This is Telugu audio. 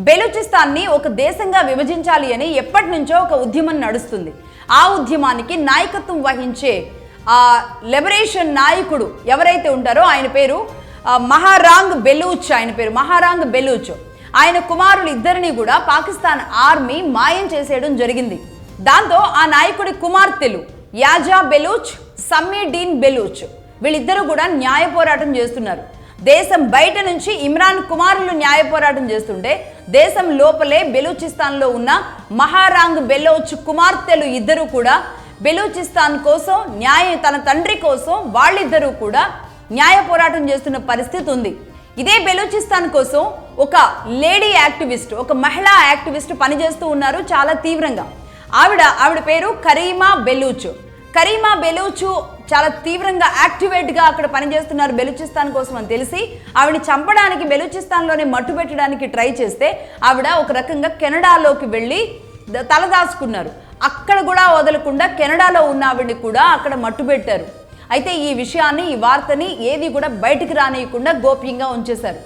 బెలూచిస్తాన్ని ఒక దేశంగా విభజించాలి అని ఎప్పటి నుంచో ఒక ఉద్యమం నడుస్తుంది. ఆ ఉద్యమానికి నాయకత్వం వహించే లిబరేషన్ నాయకుడు ఎవరైతే ఉంటారో ఆయన పేరు మహారాంగ్ బెలూచ్. ఆయన పేరు మహారాంగ్ బెలూచ్. ఆయన కుమారులు ఇద్దరిని కూడా పాకిస్తాన్ ఆర్మీ మాయం చేసేయడం జరిగింది. దాంతో ఆ నాయకుడి కుమార్తెలు యాజా బెలూచ్, సమ్మీ డీన్ బెలూచ్ వీళ్ళిద్దరూ కూడా న్యాయ పోరాటం చేస్తున్నారు. దేశం బయట నుంచి ఇమ్రాన్ కుమారులు న్యాయ పోరాటం చేస్తుంటే దేశం లోపలే బెలూచిస్తాన్లో ఉన్న మహారాంగ్ బెలూచ్ కుమార్తెలు ఇద్దరు కూడా బెలూచిస్తాన్ కోసం తన తండ్రి కోసం వాళ్ళిద్దరూ కూడా న్యాయ పోరాటం చేస్తున్న పరిస్థితి ఉంది. ఇదే బెలూచిస్తాన్ కోసం ఒక లేడీ యాక్టివిస్ట్, ఒక మహిళా యాక్టివిస్ట్ పనిచేస్తూ ఉన్నారు చాలా తీవ్రంగా. ఆవిడ పేరు కరీమా బెలూచ్. కరీమా బెలూచ్ చాలా తీవ్రంగా యాక్టివేట్గా అక్కడ పనిచేస్తున్నారు బెలూచిస్తాన్ కోసం అని తెలిసి ఆవిడని చంపడానికి బెలూచిస్తాన్లోనే మట్టు పెట్టడానికి ట్రై చేస్తే ఆవిడ ఒక రకంగా కెనడాలోకి వెళ్ళి తలదాచుకున్నారు. అక్కడ కూడా వదలకుండా కెనడాలో ఉన్న ఆవిడని కూడా అక్కడ మట్టు పెట్టారు. అయితే ఈ విషయాన్ని, ఈ వార్తని ఏది కూడా బయటికి రానియకుండా గోప్యంగా ఉంచేశారు.